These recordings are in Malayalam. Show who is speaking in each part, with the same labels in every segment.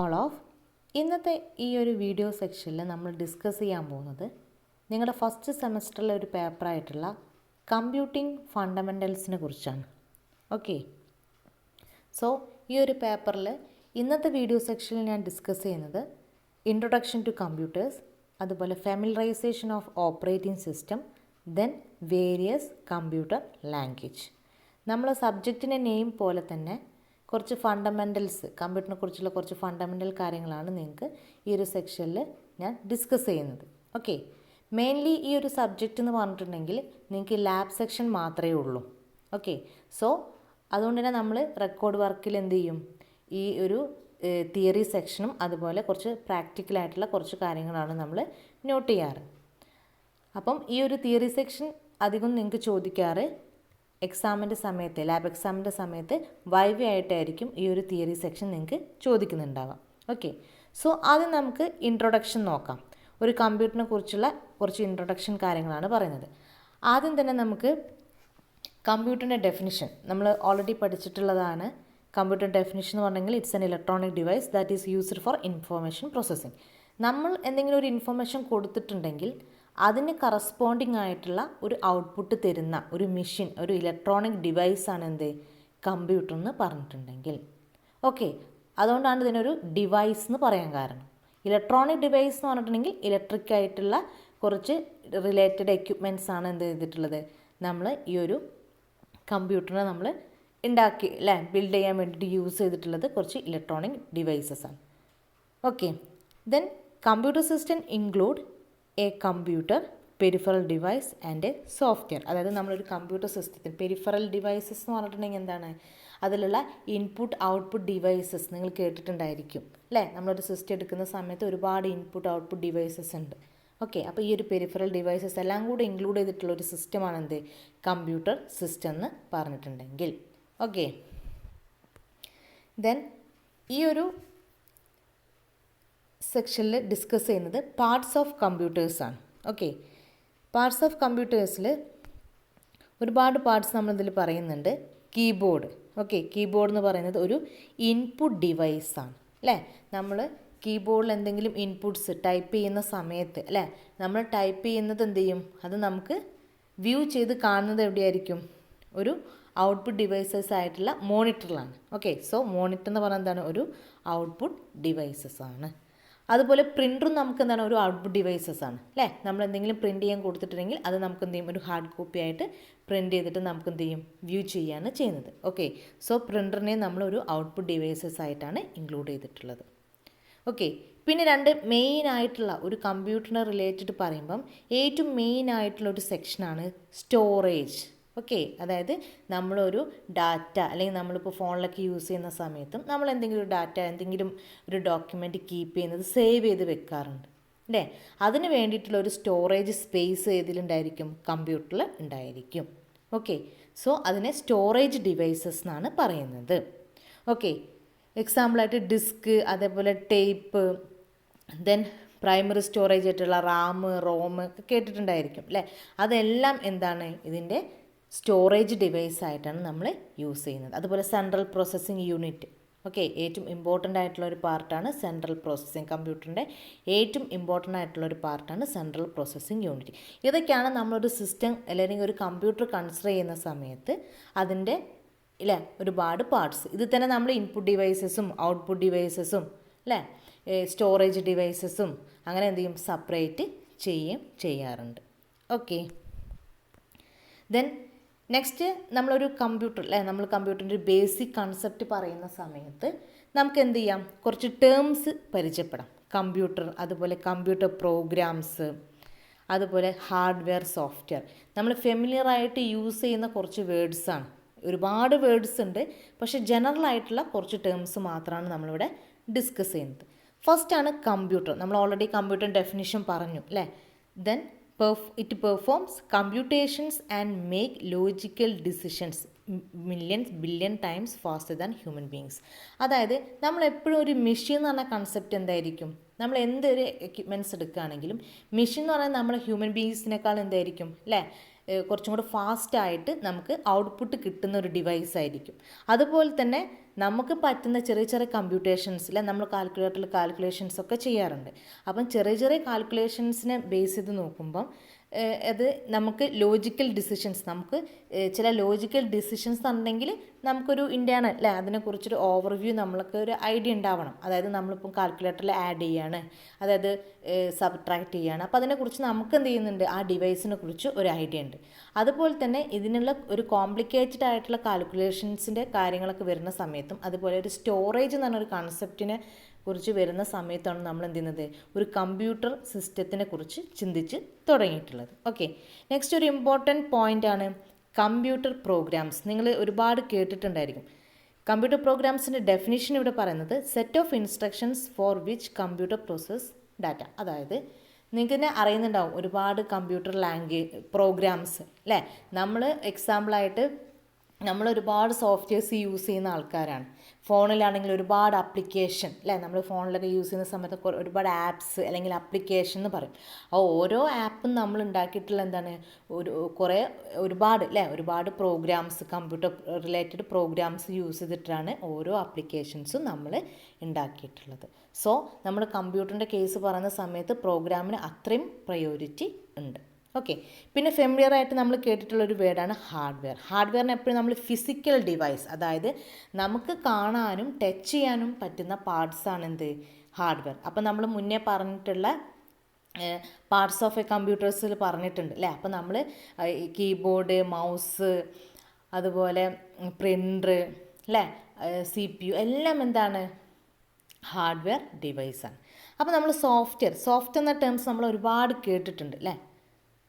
Speaker 1: ഓൾ ഓഫ് ഇന്നത്തെ ഈ ഒരു വീഡിയോ സെക്ഷനിൽ നമ്മൾ ഡിസ്കസ് ചെയ്യാൻ പോകുന്നത് നിങ്ങളുടെ ഫസ്റ്റ് സെമസ്റ്ററിലെ ഒരു പേപ്പറായിട്ടുള്ള കമ്പ്യൂട്ടിംഗ് ഫണ്ടമെൻ്റൽസിനെ കുറിച്ചാണ്. ഓക്കെ, സോ ഈ ഒരു പേപ്പറിൽ ഇന്നത്തെ വീഡിയോ സെക്ഷനിൽ ഞാൻ ഡിസ്കസ് ചെയ്യുന്നത് ഇൻട്രൊഡക്ഷൻ ടു കമ്പ്യൂട്ടേഴ്സ്, അതുപോലെ familiarisation of operating system, then various computer language. നമ്മളെ സബ്ജക്റ്റിൻ്റെ നെയിം പോലെ തന്നെ കുറച്ച് ഫണ്ടമെൻ്റൽസ്, കമ്പ്യൂട്ടറിനെ കുറിച്ചുള്ള കുറച്ച് ഫണ്ടമെൻ്റൽ കാര്യങ്ങളാണ് നിങ്ങൾക്ക് ഈ ഒരു സെക്ഷനിൽ ഞാൻ ഡിസ്കസ് ചെയ്യുന്നത്. ഓക്കെ, മെയിൻലി ഈ ഒരു സബ്ജക്റ്റ് എന്ന് പറഞ്ഞിട്ടുണ്ടെങ്കിൽ നിങ്ങൾക്ക് ലാബ് സെക്ഷൻ മാത്രമേ ഉള്ളൂ. ഓക്കെ, സോ അതുകൊണ്ട് തന്നെ നമ്മൾ റെക്കോർഡ് വർക്കിൽ എന്ത് ചെയ്യും, ഈ ഒരു തിയറി സെക്ഷനും അതുപോലെ കുറച്ച് പ്രാക്ടിക്കലായിട്ടുള്ള കുറച്ച് കാര്യങ്ങളാണ് നമ്മൾ നോട്ട് ചെയ്യാറ്. അപ്പം ഈ ഒരു തിയറി സെക്ഷൻ അധികം നിങ്ങൾക്ക് ചോദിക്കാറ് എക്സാമിൻ്റെ സമയത്ത്, ലാബ് എക്സാമിൻ്റെ സമയത്ത് വൈവി ആയിട്ടായിരിക്കും ഈ ഒരു തിയറി സെക്ഷൻ നിങ്ങൾക്ക് ചോദിക്കുന്നുണ്ടാവാം. ഓക്കെ, സോ ആദ്യം നമുക്ക് ഇൻട്രൊഡക്ഷൻ നോക്കാം. ഒരു കമ്പ്യൂട്ടറിനെ കുറിച്ചുള്ള കുറച്ച് ഇൻട്രൊഡക്ഷൻ കാര്യങ്ങളാണ് പറയുന്നത്. ആദ്യം തന്നെ നമുക്ക് കമ്പ്യൂട്ടറിൻ്റെ ഡെഫിനിഷൻ നമ്മൾ ഓൾറെഡി പഠിച്ചിട്ടുള്ളതാണ്. കമ്പ്യൂട്ടർ ഡെഫിനിഷൻ എന്ന് പറഞ്ഞെങ്കിൽ it's an electronic device that is used for information processing. നമ്മൾ എന്തെങ്കിലും ഒരു ഇൻഫോർമേഷൻ കൊടുത്തിട്ടുണ്ടെങ്കിൽ അതിന് കറസ്പോണ്ടിങ് ആയിട്ടുള്ള ഒരു ഔട്ട്പുട്ട് തരുന്ന ഒരു മെഷീൻ, ഒരു ഇലക്ട്രോണിക് ഡിവൈസാണ് എന്ത് കമ്പ്യൂട്ടർ എന്ന് പറഞ്ഞിട്ടുണ്ടെങ്കിൽ. ഓക്കെ, അതുകൊണ്ടാണ് ഇതിനൊരു ഡിവൈസ് എന്ന് പറയാൻ കാരണം. ഇലക്ട്രോണിക് ഡിവൈസ് എന്ന് പറഞ്ഞിട്ടുണ്ടെങ്കിൽ ഇലക്ട്രിക് ആയിട്ടുള്ള കുറച്ച് റിലേറ്റഡ് എക്യുപ്മെൻറ്റ്സ് ആണ് എന്ത് ചെയ്തിട്ടുള്ളത്, നമ്മൾ ഈ ഒരു കമ്പ്യൂട്ടറിനെ നമ്മൾ ഉണ്ടാക്കി ബിൽഡ് ചെയ്യാൻ വേണ്ടിയിട്ട് യൂസ് ചെയ്തിട്ടുള്ളത് കുറച്ച് ഇലക്ട്രോണിക് ഡിവൈസസ് ആണ്. Okay, then computer system include A computer, peripheral device and A software. അതായത് നമ്മളൊരു കമ്പ്യൂട്ടർ സിസ്റ്റത്തിൽ പെരിഫറൽ ഡിവൈസസ് എന്ന് പറഞ്ഞിട്ടുണ്ടെങ്കിൽ എന്താണ്, അതിലുള്ള ഇൻപുട്ട് ഔട്ട്പുട്ട് ഡിവൈസസ് നിങ്ങൾ കേട്ടിട്ടുണ്ടായിരിക്കും അല്ലേ. നമ്മളൊരു സിസ്റ്റം എടുക്കുന്ന സമയത്ത് ഒരുപാട് ഇൻപുട്ട് ഔട്ട്പുട്ട് ഡിവൈസസ് ഉണ്ട്. ഓക്കെ, അപ്പോൾ ഈ ഒരു പെരിഫറൽ ഡിവൈസസ് എല്ലാം കൂടെ ഇൻക്ലൂഡ് ചെയ്തിട്ടുള്ള ഒരു സിസ്റ്റമാണ് എന്ത് കമ്പ്യൂട്ടർ സിസ്റ്റം എന്ന് പറഞ്ഞിട്ടുണ്ടെങ്കിൽ. ഓക്കെ, ദെൻ ഈ ഒരു സെക്ഷനിൽ ഡിസ്കസ് ചെയ്യുന്നത് പാർട്സ് ഓഫ് കമ്പ്യൂട്ടേഴ്സാണ്. ഓക്കെ, പാർട്സ് ഓഫ് കമ്പ്യൂട്ടേഴ്സിൽ ഒരുപാട് പാർട്സ് നമ്മളിതിൽ പറയുന്നുണ്ട്. കീബോർഡ്. ഓക്കെ, കീബോർഡ് എന്ന് പറയുന്നത് ഒരു ഇൻപുട്ട് ഡിവൈസാണ് അല്ലേ. നമ്മൾ കീബോർഡിൽ എന്തെങ്കിലും ഇൻപുട്ട്സ് ടൈപ്പ് ചെയ്യുന്ന സമയത്ത് അല്ലേ, നമ്മൾ ടൈപ്പ് ചെയ്യുന്നത് എന്ത് ചെയ്യും, അത് നമുക്ക് വ്യൂ ചെയ്ത് കാണുന്നത് എവിടെയായിരിക്കും, ഒരു ഔട്ട്പുട്ട് ഡിവൈസസ് ആയിട്ടുള്ള മോണിറ്ററിലാണ്. ഓക്കെ, സോ മോണിറ്റർ എന്ന് പറയുന്നത് എന്താണ്, ഒരു ഔട്ട്പുട്ട് ഡിവൈസസ് ആണ്. അതുപോലെ പ്രിൻ്ററും നമുക്ക് എന്താണ്, ഒരു ഔട്ട്പുട്ട് ഡിവൈസസ് ആണ് അല്ലേ. നമ്മൾ എന്തെങ്കിലും പ്രിൻറ്റ് ചെയ്യാൻ കൊടുത്തിട്ടുണ്ടെങ്കിൽ അത് നമുക്ക് എന്ത് ചെയ്യും, ഒരു ഹാർഡ് കോപ്പി ആയിട്ട് പ്രിൻറ്റ് ചെയ്തിട്ട് നമുക്ക് എന്ത് ചെയ്യും, വ്യൂ ചെയ്യാണ് ചെയ്യുന്നത്. ഓക്കെ, സോ പ്രിൻ്ററിനെ നമ്മളൊരു ഔട്ട്പുട്ട് ഡിവൈസസ് ആയിട്ടാണ് ഇൻക്ലൂഡ് ചെയ്തിട്ടുള്ളത്. ഓക്കെ, പിന്നെ രണ്ട് മെയിൻ ആയിട്ടുള്ള ഒരു കമ്പ്യൂട്ടറിനെ റിലേറ്റഡ് പറയുമ്പം ഏറ്റവും മെയിൻ ആയിട്ടുള്ള ഒരു സെക്ഷനാണ് സ്റ്റോറേജ്. ഓക്കെ, അതായത് നമ്മളൊരു ഡാറ്റ അല്ലെങ്കിൽ നമ്മളിപ്പോൾ ഫോണിലൊക്കെ യൂസ് ചെയ്യുന്ന സമയത്തും നമ്മൾ എന്തെങ്കിലും ഒരു ഡാറ്റ, എന്തെങ്കിലും ഒരു ഡോക്യുമെൻ്റ് കീപ്പ് ചെയ്യുന്നത് സേവ് ചെയ്ത് വെക്കാറുണ്ട് അല്ലേ. അതിന് വേണ്ടിയിട്ടുള്ള ഒരു സ്റ്റോറേജ് സ്പേസ് ഏതിലുണ്ടായിരിക്കും, കമ്പ്യൂട്ടറിൽ ഉണ്ടായിരിക്കും. ഓക്കെ, സോ അതിനെ സ്റ്റോറേജ് ഡിവൈസസ് എന്നാണ് പറയുന്നത്. ഓക്കെ, എക്സാമ്പിളായിട്ട് ഡിസ്ക്, അതേപോലെ ടേപ്പ്, ദെൻ പ്രൈമറി സ്റ്റോറേജ് ആയിട്ടുള്ള റാം, റോം ഒക്കെ കേട്ടിട്ടുണ്ടായിരിക്കും അല്ലേ. അതെല്ലാം എന്താണ്, ഇതിൻ്റെ സ്റ്റോറേജ് ഡിവൈസ് ആയിട്ടാണ് നമ്മൾ യൂസ് ചെയ്യുന്നത്. അതുപോലെ സെൻട്രൽ പ്രോസസ്സിംഗ് യൂണിറ്റ്. ഓക്കെ, ഏറ്റവും ഇമ്പോർട്ടൻ്റ് ആയിട്ടുള്ള ഒരു പാർട്ടാണ് സെൻട്രൽ പ്രോസസ്സിംഗ്. കമ്പ്യൂട്ടറിൻ്റെ ഏറ്റവും ഇമ്പോർട്ടൻ്റ് ആയിട്ടുള്ള ഒരു പാർട്ടാണ് സെൻട്രൽ പ്രോസസ്സിംഗ് യൂണിറ്റ്. ഇതൊക്കെയാണ് നമ്മളൊരു സിസ്റ്റം അല്ലെങ്കിൽ ഒരു കമ്പ്യൂട്ടർ കൺസിഡർ ചെയ്യുന്ന സമയത്ത് അതിൻ്റെ ഇല്ലേ ഒരുപാട് പാർട്സ്. ഇത് തന്നെ നമ്മൾ ഇൻപുട്ട് ഡിവൈസസും ഔട്ട്പുട്ട് ഡിവൈസസും അല്ലേ, സ്റ്റോറേജ് ഡിവൈസസും അങ്ങനെ എന്ത് ചെയ്യും, സെപ്പറേറ്റ് ചെയ്യാറുണ്ട്. ഓക്കെ, ദെൻ നെക്സ്റ്റ് നമ്മളൊരു കമ്പ്യൂട്ടർ അല്ലേ, നമ്മൾ കമ്പ്യൂട്ടറിൻ്റെ ഒരു ബേസിക് കൺസെപ്റ്റ് പറയുന്ന സമയത്ത് നമുക്ക് എന്ത് ചെയ്യാം, കുറച്ച് ടേംസ് പരിചയപ്പെടാം. കമ്പ്യൂട്ടർ, അതുപോലെ കമ്പ്യൂട്ടർ പ്രോഗ്രാംസ്, അതുപോലെ ഹാർഡ്വെയർ, സോഫ്റ്റ്വെയർ. നമ്മൾ ഫെമിലിയർ ആയിട്ട് യൂസ് ചെയ്യുന്ന കുറച്ച് വേർഡ്സാണ്. ഒരുപാട് വേർഡ്സ് ഉണ്ട്, പക്ഷേ ജനറൽ ആയിട്ടുള്ള കുറച്ച് ടേംസ് മാത്രമാണ് നമ്മളിവിടെ ഡിസ്കസ് ചെയ്യുന്നത്. ഫസ്റ്റാണ് കമ്പ്യൂട്ടർ. നമ്മൾ ഓൾറെഡി കമ്പ്യൂട്ടർ ഡെഫിനിഷൻ പറഞ്ഞു അല്ലേ. Then it performs computations and make logical decisions billion times faster than human beings. അതായത് നമ്മൾ എപ്പോഴും ഒരു മെഷീൻ എന്ന് പറഞ്ഞ കൺസെപ്റ്റ് എന്തായിരിക്കും, നമ്മൾ എന്തൊരു എക്യുപ്മെൻറ്റ്സ് എടുക്കുകയാണെങ്കിലും മെഷീൻ എന്ന് പറഞ്ഞാൽ നമ്മൾ ഹ്യൂമൻ ബീങ്സിനേക്കാൾ എന്തായിരിക്കും അല്ലേ കുറച്ചും കൂടെ ഫാസ്റ്റായിട്ട് നമുക്ക് ഔട്ട്പുട്ട് കിട്ടുന്ന ഒരു ഡിവൈസ് ആയിരിക്കും. അതുപോലെ തന്നെ നമുക്ക് പറ്റുന്ന ചെറിയ ചെറിയ കമ്പ്യൂട്ടേഷൻസിൽ നമ്മൾ കാൽക്കുലേറ്ററിൽ കാൽക്കുലേഷൻസ് ഒക്കെ ചെയ്യാറുണ്ട്. അപ്പം ചെറിയ ചെറിയ കാൽക്കുലേഷൻസിനെ ബേസ് ചെയ്ത് നോക്കുമ്പം അത് നമുക്ക് ലോജിക്കൽ ഡിസിഷൻസ്, നമുക്ക് ചില ലോജിക്കൽ ഡിസിഷൻസ് ഉണ്ടെങ്കിൽ നമുക്കൊരു ഇൻറ്റേർണൽ അല്ലേ അതിനെക്കുറിച്ചൊരു ഓവർവ്യൂ നമ്മൾക്ക് ഒരു ഐഡിയ ഉണ്ടാവണം. അതായത് നമ്മളിപ്പം കാൽക്കുലേറ്ററിൽ ആഡ് ചെയ്യാണ്, അതായത് സബ്ട്രാക്ട് ചെയ്യാണ്. അപ്പോൾ അതിനെക്കുറിച്ച് നമുക്ക് എന്ത് ചെയ്യുന്നുണ്ട്, ആ ഡിവൈസിനെ കുറിച്ച് ഒരു ഐഡിയ ഉണ്ട്. അതുപോലെ തന്നെ ഇതിനുള്ള ഒരു കോംപ്ലിക്കേറ്റഡ് ആയിട്ടുള്ള കാൽക്കുലേഷൻസിൻ്റെ കാര്യങ്ങളൊക്കെ വരുന്ന സമയത്തും, അതുപോലെ ഒരു സ്റ്റോറേജ് എന്ന് പറഞ്ഞൊരു കൺസെപ്റ്റിനെ കുറിച്ച് വരുന്ന സമയത്താണ് നമ്മൾ എന്ത് ചെയ്യുന്നത്, ഒരു കമ്പ്യൂട്ടർ സിസ്റ്റത്തിനെ കുറിച്ച് ചിന്തിച്ച് തുടങ്ങിയിട്ടുള്ളത്. ഓക്കെ, നെക്സ്റ്റ് ഒരു ഇമ്പോർട്ടൻറ്റ് പോയിൻ്റാണ് കമ്പ്യൂട്ടർ പ്രോഗ്രാംസ്. നിങ്ങൾ ഒരുപാട് കേട്ടിട്ടുണ്ടായിരിക്കും. കമ്പ്യൂട്ടർ പ്രോഗ്രാംസിൻ്റെ ഡെഫിനിഷൻ ഇവിടെ പറയുന്നത് set of instructions four which computer process data. അതായത് നിങ്ങൾക്ക് തന്നെ അറിയുന്നുണ്ടാവും ഒരുപാട് കമ്പ്യൂട്ടർ പ്രോഗ്രാംസ് അല്ലേ. നമ്മൾ എക്സാമ്പിളായിട്ട് നമ്മൾ ഒരുപാട് സോഫ്റ്റ്വെയർസ് യൂസ് ചെയ്യുന്ന ആൾക്കാരാണ്. ഫോണിലാണെങ്കിൽ ഒരുപാട് ആപ്ലിക്കേഷൻ അല്ലേ, നമ്മൾ ഫോണിലൊക്കെ യൂസ് ചെയ്യുന്ന സമയത്ത് ഒരുപാട് ആപ്സ് അല്ലെങ്കിൽ ആപ്ലിക്കേഷൻ എന്ന് പറയും. ആ ഓരോ ആപ്പും നമ്മൾ ഉണ്ടാക്കിയിട്ടുള്ള എന്താണ്, ഒരുപാട് അല്ലേ, ഒരുപാട് programs, computer related programs use ചെയ്തിട്ടാണ് ഓരോ ആപ്ലിക്കേഷൻസും നമ്മൾ ഉണ്ടാക്കിയിട്ടുള്ളത്. സോ നമ്മൾ കമ്പ്യൂട്ടറിൻ്റെ കേസ് പറയുന്ന സമയത്ത് പ്രോഗ്രാമിന് അത്രയും പ്രയോറിറ്റി ഉണ്ട്. ഓക്കെ, പിന്നെ ഫെമിലിയർ ആയിട്ട് നമ്മൾ കേട്ടിട്ടുള്ളൊരു വേർഡാണ് ഹാർഡ്വെയർ. ഹാർഡ്വെയറിന് എപ്പോഴും നമ്മൾ ഫിസിക്കൽ ഡിവൈസ്, അതായത് നമുക്ക് കാണാനും ടച്ച് ചെയ്യാനും പറ്റുന്ന പാർട്സാണ് എന്ത്, ഹാർഡ്വെയർ. അപ്പോൾ നമ്മൾ മുന്നേ പറഞ്ഞിട്ടുള്ള പാർട്സ് ഓഫ് എ കമ്പ്യൂട്ടേഴ്സിൽ പറഞ്ഞിട്ടുണ്ട് അല്ലേ. അപ്പോൾ നമ്മൾ കീബോർഡ്, മൗസ്, അതുപോലെ പ്രിൻ്റർ അല്ലേ, CPU എല്ലാം എന്താണ്, ഹാർഡ്വെയർ ഡിവൈസാണ്. അപ്പോൾ നമ്മൾ സോഫ്റ്റ്വെയർ എന്ന ടേംസ് നമ്മൾ ഒരുപാട് കേട്ടിട്ടുണ്ട് അല്ലേ.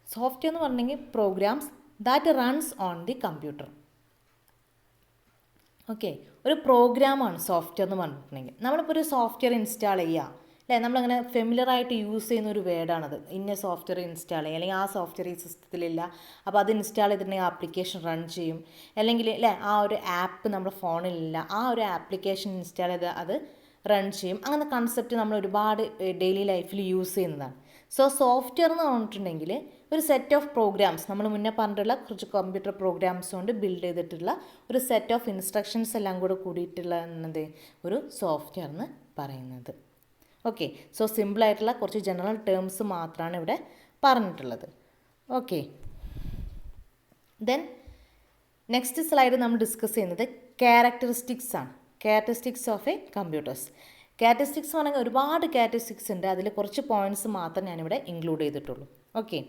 Speaker 1: സോഫ്റ്റ്വെയർ എന്ന് പറഞ്ഞെങ്കിൽ programs that runs on the computer. Okay, ഒരു പ്രോഗ്രാമാണ് സോഫ്റ്റ്വെയർ എന്ന് പറഞ്ഞിട്ടുണ്ടെങ്കിൽ. നമ്മളിപ്പോൾ ഒരു സോഫ്റ്റ്വെയർ ഇൻസ്റ്റാൾ ചെയ്യുക അല്ലേ, നമ്മളങ്ങനെ ഫെമിലിയറായിട്ട് യൂസ് ചെയ്യുന്ന ഒരു വേർഡാണത്. ഇന്ന സോഫ്റ്റ്വെയർ ഇൻസ്റ്റാൾ ചെയ്യുക, അല്ലെങ്കിൽ ആ സോഫ്റ്റ്വെയർ ഈ സിസ്റ്റത്തിലില്ല, അപ്പോൾ അത് ഇൻസ്റ്റാൾ ചെയ്തിട്ടുണ്ടെങ്കിൽ ആപ്ലിക്കേഷൻ റൺ ചെയ്യും. അല്ലെങ്കിൽ അല്ലേ ആ ഒരു ആപ്പ് നമ്മുടെ ഫോണിലില്ല, ആ ഒരു ആപ്ലിക്കേഷൻ ഇൻസ്റ്റാൾ ചെയ്ത് അത് റൺ ചെയ്യും. അങ്ങനെ കൺസെപ്റ്റ് നമ്മൾ ഒരുപാട് ഡെയിലി ലൈഫിൽ യൂസ് ചെയ്യുന്നതാണ്. സോ സോഫ്റ്റ്വെയർ എന്ന് പറഞ്ഞിട്ടുണ്ടെങ്കിൽ ഒരു സെറ്റ് ഓഫ് പ്രോഗ്രാംസ്, നമ്മൾ മുന്നേ പറഞ്ഞിട്ടുള്ള കുറച്ച് കമ്പ്യൂട്ടർ പ്രോഗ്രാംസ് കൊണ്ട് ബിൽഡ് ചെയ്തിട്ടുള്ള ഒരു സെറ്റ് ഓഫ് ഇൻസ്ട്രക്ഷൻസ് എല്ലാം കൂടെ കൂടിയിട്ടുള്ള എന്നത് ഒരു സോഫ്റ്റ്വെയർ എന്ന് പറയുന്നത്. ഓക്കെ, സോ സിമ്പിളായിട്ടുള്ള കുറച്ച് ജനറൽ ടേംസ് മാത്രമാണ് ഇവിടെ പറഞ്ഞിട്ടുള്ളത്. ഓക്കെ, ദെൻ നെക്സ്റ്റ് സ്ലൈഡ് നമ്മൾ ഡിസ്കസ് ചെയ്യുന്നത് ക്യാരക്ടറിസ്റ്റിക്സ് ആണ്. Characteristics of A computers. Characteristics പറഞ്ഞാൽ ഒരുപാട് ക്യാരക്ടറിസ്റ്റിക്സ് ഉണ്ട്, അതിൽ കുറച്ച് പോയിൻറ്റ്സ് മാത്രം ഞാനിവിടെ ഇൻക്ലൂഡ് ചെയ്തിട്ടുള്ളൂ. ഓക്കെ,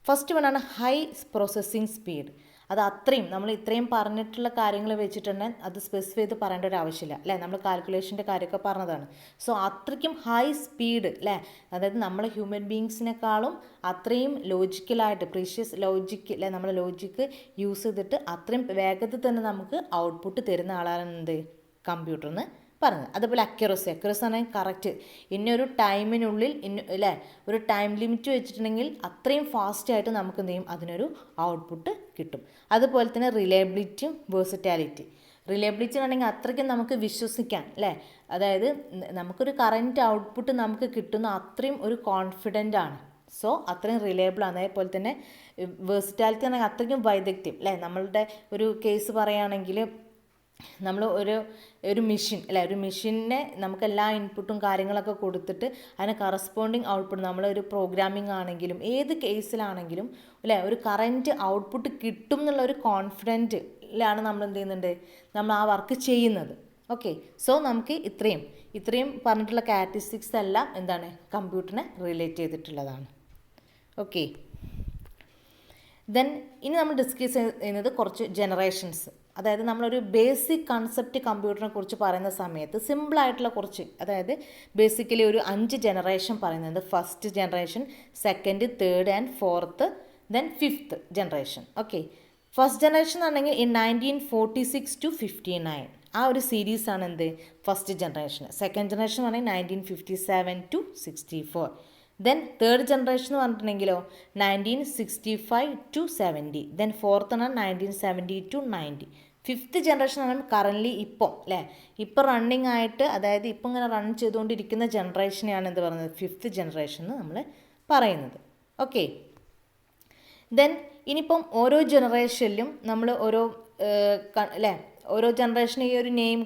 Speaker 1: ഫസ്റ്റ് വണ്ണാണ് ഹൈ പ്രോസസ്സിങ് സ്പീഡ്. അത് അത്രയും നമ്മൾ ഇത്രയും പറഞ്ഞിട്ടുള്ള കാര്യങ്ങൾ വെച്ചിട്ടുണ്ടെങ്കിൽ അത് സ്പെസിഫൈ ചെയ്ത് പറയേണ്ട ഒരു ആവശ്യമില്ല അല്ലേ, നമ്മൾ കാൽക്കുലേഷൻ്റെ കാര്യമൊക്കെ പറഞ്ഞതാണ്. സോ അത്രയ്ക്കും ഹൈ സ്പീഡ് അല്ലേ, അതായത് നമ്മൾ ഹ്യൂമൻ ബീങ്സിനേക്കാളും അത്രയും ലോജിക്കലായിട്ട് പ്രീഷ്യസ് ലോജിക്ക് അല്ലേ, നമ്മൾ ലോജിക്ക് യൂസ് ചെയ്തിട്ട് അത്രയും വേഗത്തിൽ തന്നെ നമുക്ക് ഔട്ട്പുട്ട് തരുന്ന ആളാണ് എന്ത്, കമ്പ്യൂട്ടറിന് പറഞ്ഞത്. അതുപോലെ അക്യുറസി ആണെങ്കിൽ കറക്റ്റ് ഇന്നൊരു ടൈമിനുള്ളിൽ അല്ലേ, ഒരു ടൈം ലിമിറ്റ് വെച്ചിട്ടുണ്ടെങ്കിൽ അത്രയും ഫാസ്റ്റായിട്ട് നമുക്ക് എന്ത് ചെയ്യും, അതിനൊരു ഔട്ട്പുട്ട് കിട്ടും. അതുപോലെ തന്നെ റിലയബിലിറ്റിയും വേഴ്സറ്റാലിറ്റി. റിലയബിലിറ്റി ആണെങ്കിൽ അത്രയ്ക്കും നമുക്ക് വിശ്വസിക്കാം അല്ലേ, അതായത് നമുക്കൊരു കറൻറ്റ് ഔട്ട്പുട്ട് നമുക്ക് കിട്ടുന്ന അത്രയും ഒരു കോൺഫിഡൻ്റ് ആണ്. സോ അത്രയും റിലയബിൾ ആണ്. അതേപോലെ തന്നെ വേഴ്സറ്റാലിറ്റി ആണെങ്കിൽ അത്രയ്ക്കും വൈദഗ്ധ്യം അല്ലേ. നമ്മളുടെ ഒരു കേസ് പറയുകയാണെങ്കിൽ നമ്മൾ ഒരു മെഷീൻ അല്ലേ, ഒരു മെഷീനെ നമുക്ക് എല്ലാ ഇൻപുട്ടും കാര്യങ്ങളൊക്കെ കൊടുത്തിട്ട് അതിന് കറസ്പോണ്ടിങ് ഔട്ട്പുട്ട്, നമ്മളൊരു പ്രോഗ്രാമിംഗ് ആണെങ്കിലും ഏത് കേസിലാണെങ്കിലും അല്ലേ ഒരു കറൻറ്റ് ഔട്ട്പുട്ട് കിട്ടും എന്നുള്ള ഒരു കോൺഫിഡൻറ്റിലാണ് നമ്മൾ എന്ത് ചെയ്യുന്നുണ്ട്, നമ്മൾ ആ വർക്ക് ചെയ്യുന്നത്. ഓക്കെ, സോ നമുക്ക് ഇത്രയും പറഞ്ഞിട്ടുള്ള ക്യാരക്ടറിസ്റ്റിക്സ് എല്ലാം എന്താണ്, കമ്പ്യൂട്ടറിനെ റിലേറ്റ് ചെയ്തിട്ടുള്ളതാണ്. ഓക്കെ, ദെൻ ഇനി നമ്മൾ ഡിസ്കസ് ചെയ്യുന്നത് കുറച്ച് ജനറേഷൻസ്. അതായത് നമ്മളൊരു ബേസിക് കൺസെപ്റ്റ് കമ്പ്യൂട്ടറിനെ കുറിച്ച് പറയുന്ന സമയത്ത് സിമ്പിളായിട്ടുള്ള കുറച്ച്, അതായത് ബേസിക്കലി ഒരു 5 ജനറേഷൻ പറയുന്നത്. First generation, second, third and fourth, then fifth generation. Okay, first generation ആണെങ്കിൽ 1946 to 59 ആ ഒരു സീരീസാണ് എന്ത്, ഫസ്റ്റ് ജനറേഷൻ. സെക്കൻഡ് ജനറേഷൻ എന്ന് പറഞ്ഞാൽ 1957 to 64. ദെൻ തേർഡ് ജനറേഷൻ എന്ന് പറഞ്ഞിട്ടുണ്ടെങ്കിലോ 1965 to 70. ദെൻ ഫോർത്ത് ആണ് 1970 to 90. ഫിഫ്ത്ത് ജനറേഷൻ ആണ് കറൻ്റ്ലി ഇപ്പോൾ അല്ലേ, ഇപ്പോൾ റണ്ണിങ് ആയിട്ട്, അതായത് ഇപ്പോൾ ഇങ്ങനെ റൺ ചെയ്തുകൊണ്ടിരിക്കുന്ന ജനറേഷനെയാണ് എന്ത് പറയുന്നത്, ഫിഫ്ത്ത് ജനറേഷൻ എന്ന് നമ്മൾ പറയുന്നത്. ഓക്കെ, ദെൻ ഇനിയിപ്പം ഓരോ ജനറേഷനിലും നമ്മൾ ഓരോ അല്ലേ, ഓരോ ജനറേഷൻ ഈ ഒരു നെയിം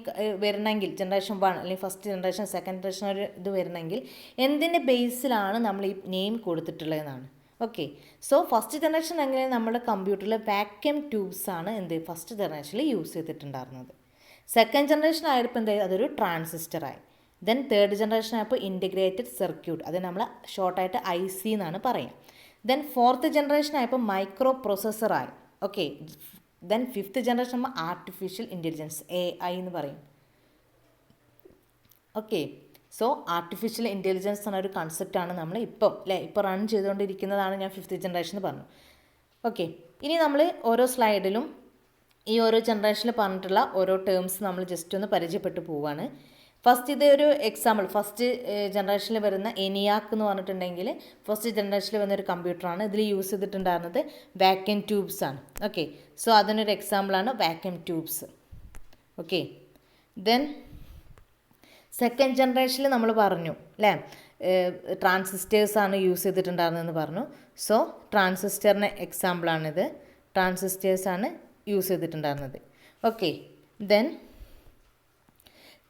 Speaker 1: വരണമെങ്കിൽ ജനറേഷൻ 1 അല്ലെങ്കിൽ ഫസ്റ്റ് ജനറേഷൻ സെക്കൻഡ് ജനറേഷൻ ഒരു ഇത് വരണമെങ്കിൽ എന്തിൻ്റെ ബേസിലാണ് നമ്മൾ ഈ നെയിം കൊടുത്തിട്ടുള്ളതെന്നാണ്. ഓക്കെ, സോ ഫസ്റ്റ് ജനറേഷൻ എങ്ങനെ നമ്മുടെ കമ്പ്യൂട്ടറിൽ വാക്യൂം ട്യൂബ്സ് ആണ് എന്ത് ഫസ്റ്റ് ജനറേഷനിൽ യൂസ് ചെയ്തിട്ടുണ്ടായിരുന്നത്. സെക്കൻഡ് ജനറേഷൻ ആയപ്പോൾ എന്താ അതൊരു ട്രാൻസിസ്റ്ററായി. ദെൻ തേർഡ് ജനറേഷൻ ആയപ്പോൾ ഇൻറ്റഗ്രേറ്റഡ് സർക്യൂട്ട്, അത് നമ്മൾ ഷോർട്ടായിട്ട് IC എന്നാണ് പറയുക. ദെൻ ഫോർത്ത് ജനറേഷൻ ആയപ്പോൾ മൈക്രോ പ്രോസസ്സറായി. ഓക്കെ, ദെൻ ഫിഫ്ത്ത് ജനറേഷൻ ആകുമ്പോൾ ആർട്ടിഫിഷ്യൽ ഇൻ്റലിജൻസ് AI എന്ന് പറയും. ഓക്കെ, സോ ആർട്ടിഫിഷ്യൽ ഇൻ്റലിജൻസ് എന്ന ഒരു കൺസെപ്റ്റാണ് നമ്മൾ ഇപ്പോൾ റൺ ചെയ്തുകൊണ്ടിരിക്കുന്നതാണ് ഞാൻ ഫിഫ്ത്ത് ജനറേഷൻ എന്ന് പറഞ്ഞു. ഓക്കെ, ഇനി നമ്മൾ ഓരോ സ്ലൈഡിലും ഈ ഓരോ ജനറേഷനിൽ പറഞ്ഞിട്ടുള്ള ഓരോ ടേംസ് നമ്മൾ ജസ്റ്റ് ഒന്ന് പരിചയപ്പെട്ടു പോവുകയാണ്. ഫസ്റ്റ് ഇതൊരു എക്സാമ്പിൾ, ഫസ്റ്റ് ജനറേഷനിൽ വരുന്ന ENIAC എന്ന് പറഞ്ഞിട്ടുണ്ടെങ്കിൽ ഫസ്റ്റ് ജനറേഷനിൽ വരുന്ന ഒരു കമ്പ്യൂട്ടറാണ്. ഇതിൽ യൂസ് ചെയ്തിട്ടുണ്ടായിരുന്നത് വാക്യൂം ട്യൂബ്സ് ആണ്. ഓക്കെ, സോ അതിനൊരു എക്സാമ്പിളാണ് vacuum tubes. Okay, then second ജനറേഷനിൽ നമ്മൾ പറഞ്ഞു അല്ലേ, ട്രാൻസിസ്റ്റേഴ്സാണ് യൂസ് ചെയ്തിട്ടുണ്ടായിരുന്നതെന്ന് പറഞ്ഞു. സോ ട്രാൻസിസ്റ്ററിന് എക്സാമ്പിളാണിത്, ട്രാൻസിസ്റ്റേഴ്സാണ് യൂസ് ചെയ്തിട്ടുണ്ടായിരുന്നത്. ഓക്കെ, ദെൻ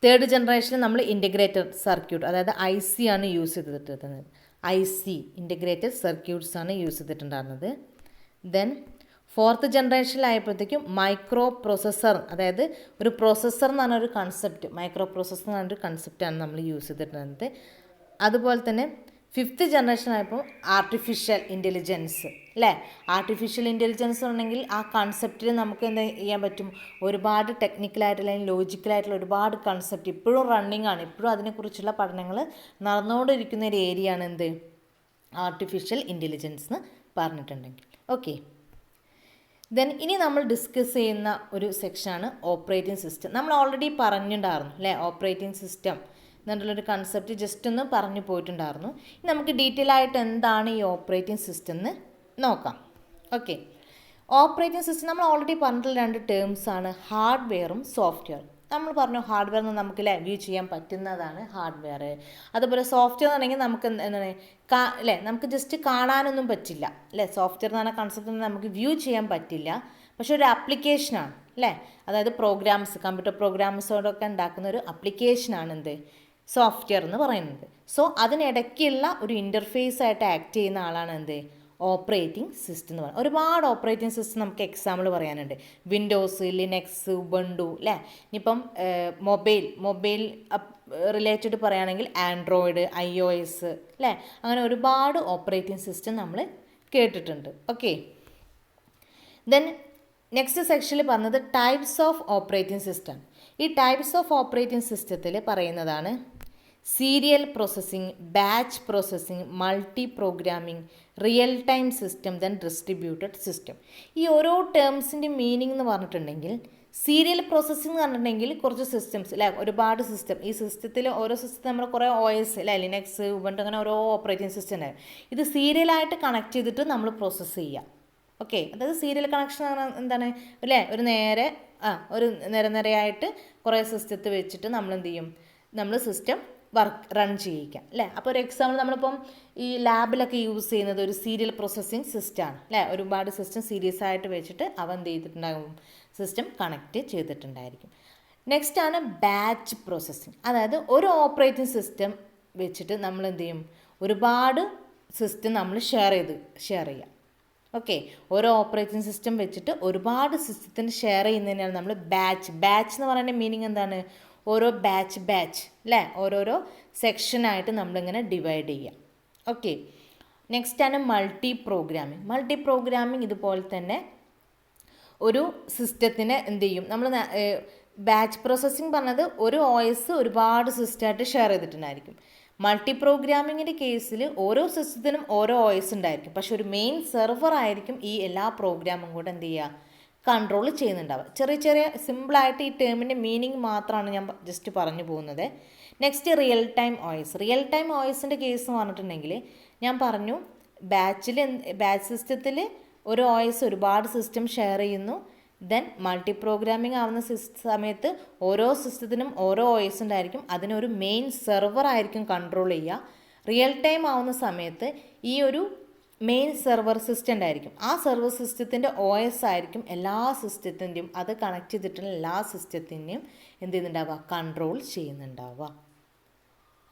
Speaker 1: തേർഡ് ജനറേഷനിൽ നമ്മൾ ഇൻറ്റഗ്രേറ്റഡ് സർക്യൂട്ട്, അതായത് IC ആണ് യൂസ് ചെയ്തിട്ടുണ്ടായിരുന്നത്. IC ഇൻറ്റഗ്രേറ്റഡ് സർക്യൂട്ട്സ് ആണ് യൂസ് ചെയ്തിട്ടുണ്ടായിരുന്നത്. ദെൻ ഫോർത്ത് ജനറേഷനിലായപ്പോഴത്തേക്കും മൈക്രോ പ്രോസസ്സർ, അതായത് ഒരു പ്രോസസ്സർ എന്ന് പറഞ്ഞൊരു കൺസെപ്റ്റ്, മൈക്രോ പ്രോസസ്സർ എന്ന് പറഞ്ഞൊരു കൺസെപ്റ്റാണ് നമ്മൾ യൂസ് ചെയ്തിട്ടുണ്ടായിരുന്നത്. അതുപോലെ തന്നെ ഫിഫ്ത്ത് ജനറേഷൻ ആയപ്പോൾ ആർട്ടിഫിഷ്യൽ ഇൻ്റലിജൻസ് അല്ലേ, ആർട്ടിഫിഷ്യൽ ഇൻ്റലിജൻസ് ഉണ്ടെങ്കിൽ ആ കൺസെപ്റ്റിൽ നമുക്ക് എന്താ ചെയ്യാൻ പറ്റും, ഒരുപാട് ടെക്നിക്കലായിട്ടുള്ള അല്ലെങ്കിൽ ലോജിക്കലായിട്ടുള്ള ഒരുപാട് കൺസെപ്റ്റ് ഇപ്പോഴും റണ്ണിങ് ആണ്, ഇപ്പോഴും അതിനെക്കുറിച്ചുള്ള പഠനങ്ങൾ നടന്നുകൊണ്ടിരിക്കുന്ന ഒരു ഏരിയ ആണ് എന്ത് ആർട്ടിഫിഷ്യൽ ഇൻ്റലിജൻസ് എന്ന് പറഞ്ഞിട്ടുണ്ടെങ്കിൽ. ഓക്കെ, ദെൻ ഇനി നമ്മൾ ഡിസ്കസ് ചെയ്യുന്ന ഒരു സെക്ഷനാണ് ഓപ്പറേറ്റിംഗ് സിസ്റ്റം. നമ്മൾ ഓൾറെഡി പറഞ്ഞിട്ടുണ്ടായിരുന്നു അല്ലേ, ഓപ്പറേറ്റിംഗ് സിസ്റ്റം എന്നുള്ളൊരു കൺസെപ്റ്റ് ജസ്റ്റ് ഒന്ന് പറഞ്ഞു പോയിട്ടുണ്ടായിരുന്നു. ഇനി നമുക്ക് ഡീറ്റെയിൽ ആയിട്ട് എന്താണ് ഈ ഓപ്പറേറ്റിംഗ് സിസ്റ്റം എന്ന് നോക്കാം. ഓക്കെ, ഓപ്പറേറ്റിംഗ് സിസ്റ്റം നമ്മൾ ഓൾറെഡി പറഞ്ഞിട്ടുള്ള 2 ടേംസാണ് ഹാർഡ്വെയറും സോഫ്റ്റ്വെയർ. നമ്മൾ പറഞ്ഞു ഹാർഡ്വെയർ എന്ന് നമുക്ക് വ്യൂ ചെയ്യാൻ പറ്റുന്നതാണ് ഹാർഡ്വെയർ. അതുപോലെ സോഫ്റ്റ്വെയർ എന്നുണ്ടെങ്കിൽ നമുക്ക് എന്താണ് നമുക്ക് ജസ്റ്റ് കാണാനൊന്നും പറ്റില്ല അല്ലേ, സോഫ്റ്റ്വെയർ എന്ന് പറഞ്ഞ കൺസെപ്റ്റ് നമുക്ക് വ്യൂ ചെയ്യാൻ പറ്റില്ല, പക്ഷെ ഒരു ആപ്ലിക്കേഷനാണ് അല്ലേ, അതായത് പ്രോഗ്രാംസ്, കമ്പ്യൂട്ടർ പ്രോഗ്രാംസോടൊക്കെ ഉണ്ടാക്കുന്ന ഒരു ആപ്ലിക്കേഷനാണ് എന്ത് സോഫ്റ്റ്വെയർ എന്ന് പറയുന്നത്. സോ അതിനിടയ്ക്കുള്ള ഒരു ഇൻ്റർഫേസ് ആയിട്ട് ആക്ട് ചെയ്യുന്ന ആളാണ് എന്ത് ഓപ്പറേറ്റിംഗ് സിസ്റ്റം എന്ന് പറയുന്നത്. ഒരുപാട് ഓപ്പറേറ്റിംഗ് സിസ്റ്റം നമുക്ക് എക്സാമ്പിൾ പറയാനുണ്ട്. വിൻഡോസ്, ലിനക്സ്, ഉബുണ്ടു അല്ലേ. ഇനിയിപ്പം മൊബൈൽ റിലേറ്റഡ് പറയുകയാണെങ്കിൽ ആൻഡ്രോയിഡ്, iOS അല്ലേ, അങ്ങനെ ഒരുപാട് ഓപ്പറേറ്റിംഗ് സിസ്റ്റം നമ്മൾ കേട്ടിട്ടുണ്ട്. ഓക്കെ, ദെൻ നെക്സ്റ്റ് സെക്ഷനിൽ പറഞ്ഞത് ടൈപ്സ് ഓഫ് ഓപ്പറേറ്റിംഗ് സിസ്റ്റം. ഈ ടൈപ്സ് ഓഫ് ഓപ്പറേറ്റിംഗ് സിസ്റ്റത്തിൽ പറയുന്നതാണ് serial processing, batch processing, multi programming, real time system, then distributed system. ഈ ഓരോ ടേംസിൻ്റെ മീനിങ് എന്ന് പറഞ്ഞിട്ടുണ്ടെങ്കിൽ സീരിയൽ പ്രോസസ്സിംഗ് എന്ന് പറഞ്ഞിട്ടുണ്ടെങ്കിൽ കുറച്ച് സിസ്റ്റംസ് അല്ലേ, ഒരുപാട് സിസ്റ്റം, ഈ സിസ്റ്റത്തിൽ ഓരോ സിസ്റ്റത്തിൽ നമ്മൾ കുറേ OS അല്ലേ, ലിനക്സ്, ഉബുണ്ടു അങ്ങനെ ഓരോ ഓപ്പറേറ്റിംഗ് സിസ്റ്റം ഉണ്ടാവും. ഇത് സീരിയലായിട്ട് കണക്ട് ചെയ്തിട്ട് നമ്മൾ പ്രോസസ്സ് ചെയ്യുക. ഓക്കെ, അതായത് സീരിയൽ കണക്ഷൻ എന്താണ് അല്ലേ, ഒരു നിരയായിട്ട് കുറേ സിസ്റ്റത്തിൽ വെച്ചിട്ട് നമ്മൾ എന്ത് ചെയ്യും, നമ്മൾ സിസ്റ്റം റൺ ചെയ്യിക്കാം അല്ലേ. അപ്പോൾ ഒരു എക്സാമ്പിൾ നമ്മളിപ്പം ഈ ലാബിലൊക്കെ യൂസ് ചെയ്യുന്നത് ഒരു സീരിയൽ പ്രോസസ്സിംഗ് സിസ്റ്റമാണ് അല്ലേ, ഒരുപാട് സിസ്റ്റം സീരീസ് ആയിട്ട് വെച്ചിട്ട് അവ എന്ത് ചെയ്തിട്ടുണ്ടാകും, സിസ്റ്റം കണക്ട് ചെയ്തിട്ടുണ്ടായിരിക്കും. നെക്സ്റ്റ് ആണ് ബാച്ച് പ്രോസസ്സിംഗ്, അതായത് ഒരു ഓപ്പറേറ്റിംഗ് സിസ്റ്റം വെച്ചിട്ട് നമ്മൾ എന്ത് ചെയ്യും, ഒരുപാട് സിസ്റ്റം നമ്മൾ ഷെയർ ചെയ്യാം. ഓക്കെ, ഓരോ ഓപ്പറേറ്റിംഗ് സിസ്റ്റം വെച്ചിട്ട് ഒരുപാട് സിസ്റ്റത്തിന് ഷെയർ ചെയ്യുന്നതിനാണ് നമ്മൾ ബാച്ച് എന്ന് പറയുന്ന മീനിങ് എന്താണ്, ഓരോ ബാച്ച് അല്ലേ, ഓരോരോ സെക്ഷനായിട്ട് നമ്മളിങ്ങനെ ഡിവൈഡ് ചെയ്യുക. ഓക്കെ, നെക്സ്റ്റ് ആണ് മൾട്ടി പ്രോഗ്രാമിംഗ്. ഇതുപോലെ തന്നെ ഒരു സിസ്റ്റത്തിന് എന്ത് ചെയ്യും, നമ്മൾ ബാച്ച് പ്രോസസ്സിംഗ് പറഞ്ഞത് ഒരു OS ഒരുപാട് സിസ്റ്റമായിട്ട് ഷെയർ ചെയ്തിട്ടുണ്ടായിരിക്കും. മൾട്ടി പ്രോഗ്രാമിങ്ങിൻ്റെ കേസിൽ ഓരോ സിസ്റ്റത്തിനും ഓരോ OS ഉണ്ടായിരിക്കും, പക്ഷെ ഒരു മെയിൻ സെർവർ ആയിരിക്കും ഈ എല്ലാ പ്രോഗ്രാമും കൂടെ എന്ത് ചെയ്യുക, കൺട്രോൾ ചെയ്യുന്നുണ്ടാവുക. ചെറിയ സിമ്പിളായിട്ട് ഈ ടേമിൻ്റെ മീനിങ് മാത്രമാണ് ഞാൻ ജസ്റ്റ് പറഞ്ഞു പോകുന്നത്. നെക്സ്റ്റ് റിയൽ ടൈം OSൻ്റെ കേസ് എന്ന് പറഞ്ഞിട്ടുണ്ടെങ്കിൽ ഞാൻ പറഞ്ഞു ബാച്ച് സിസ്റ്റത്തിൽ ഒരു OS ഒരുപാട് സിസ്റ്റം ഷെയർ ചെയ്യുന്നു. ദെൻ മൾട്ടി പ്രോഗ്രാമിംഗ് ആവുന്ന സമയത്ത് ഓരോ സിസ്റ്റത്തിനും ഓരോ OS ഉണ്ടായിരിക്കും, അതിനൊരു മെയിൻ സെർവർ ആയിരിക്കും കൺട്രോൾ ചെയ്യുക. റിയൽ ടൈം ആവുന്ന സമയത്ത് ഈ ഒരു മെയിൻ സെർവർ സിസ്റ്റം ഉണ്ടായിരിക്കും. ആ സെർവർ സിസ്റ്റത്തിൻ്റെ OS ആയിരിക്കും എല്ലാ സിസ്റ്റത്തിൻ്റെയും, അത് കണക്ട് ചെയ്തിട്ടുള്ള എല്ലാ സിസ്റ്റത്തിൻ്റെയും എന്ത് ചെയ്യുന്നുണ്ടാവുക, കൺട്രോൾ ചെയ്യുന്നുണ്ടാവുക.